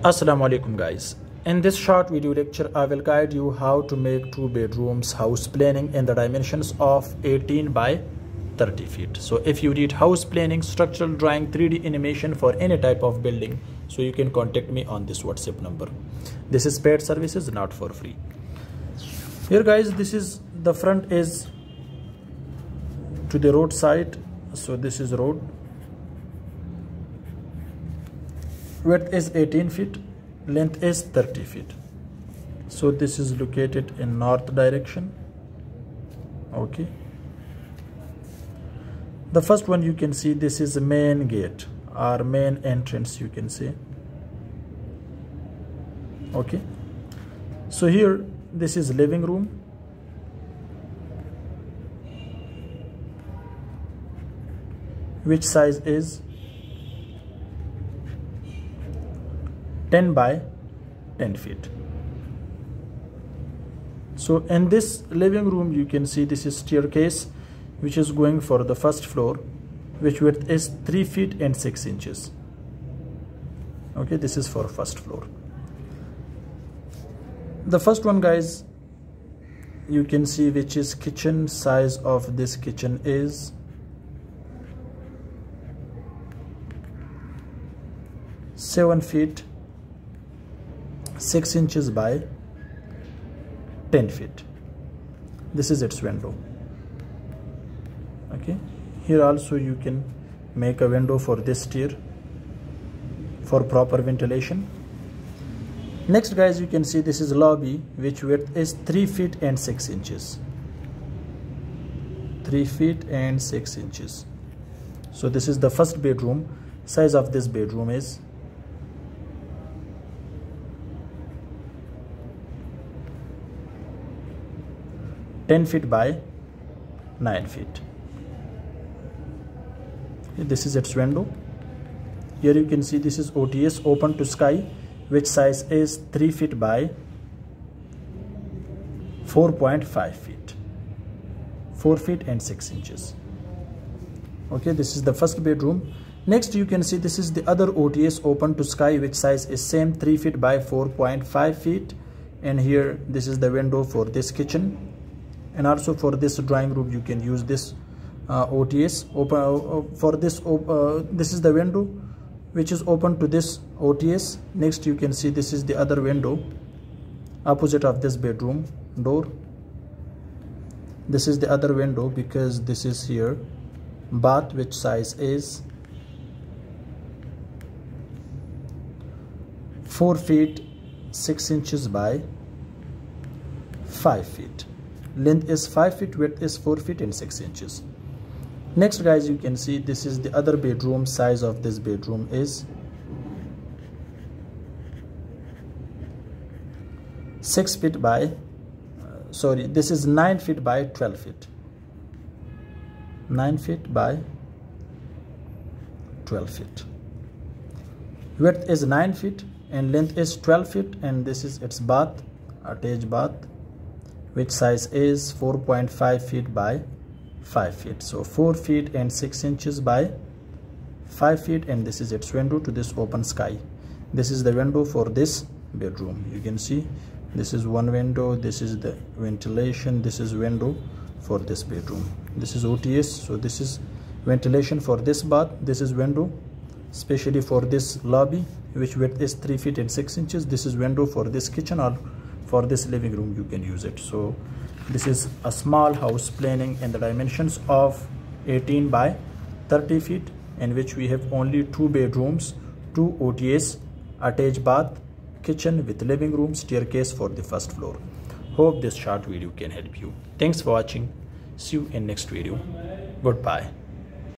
Assalamu alaikum guys. In this short video lecture, I will guide you how to make 2 bedrooms house planning in the dimensions of 18 by 30 feet. So if you need house planning, structural drawing, 3D animation for any type of building, so you can contact me on this WhatsApp number. This is paid services, not for free. Here guys, this is the front is to the roadside. So this is road. Width is 18 feet, length is 30 feet. So this is located in north direction. Okay. The first one you can see, this is the main gate or main entrance, you can say. Okay. So here, this is living room. Which size is 10 by 10 feet. So in this living room, you can see this is staircase, which is going for the first floor, which width is 3 feet and 6 inches. Okay, this is for first floor. The first one guys, you can see which is kitchen. Size of this kitchen is 7 feet 6 inches by 10 feet. This is its window. Okay, here also you can make a window for this stair for proper ventilation. Next guys, you can see this is lobby, which width is 3 feet and 6 inches. 3 feet and 6 inches. So this is the first bedroom. Size of this bedroom is 10 feet by 9 feet. This is its window. Here you can see this is OTS, open to sky, which size is 3 feet by 4.5 feet. 4 feet and 6 inches. Okay, this is the first bedroom. Next you can see this is the other OTS, open to sky, which size is same 3 feet by 4.5 feet. And here this is the window for this kitchen. And also for this drawing room, you can use this OTS. For this, this is the window which is open to this OTS. Next you can see this is the other window opposite of this bedroom door. This is the other window because this is here bath, which size is 4 feet 6 inches by 5 feet. Length is 5 feet, width is 4 feet and 6 inches. Next guys, you can see this is the other bedroom. Size of this bedroom is 6 feet by this is 9 feet by 12 feet. 9 feet by 12 feet. Width is 9 feet and length is 12 feet, and this is its bath, attached bath, which size is 4.5 feet by 5 feet. So 4 feet and 6 inches by 5 feet, and this is its window to this open sky. This is the window for this bedroom. You can see this is one window, this is the ventilation, this is window for this bedroom. This is OTS, so this is ventilation for this bath, this is window especially for this lobby, which width is 3 feet and 6 inches. This is window for this kitchen, or for this living room you can use it. So this is a small house planning in the dimensions of 18 by 30 feet, in which we have only 2 bedrooms, 2 OTS, attached bath, kitchen with living room, staircase for the first floor. Hope this short video can help you. Thanks for watching. See you in next video. Goodbye.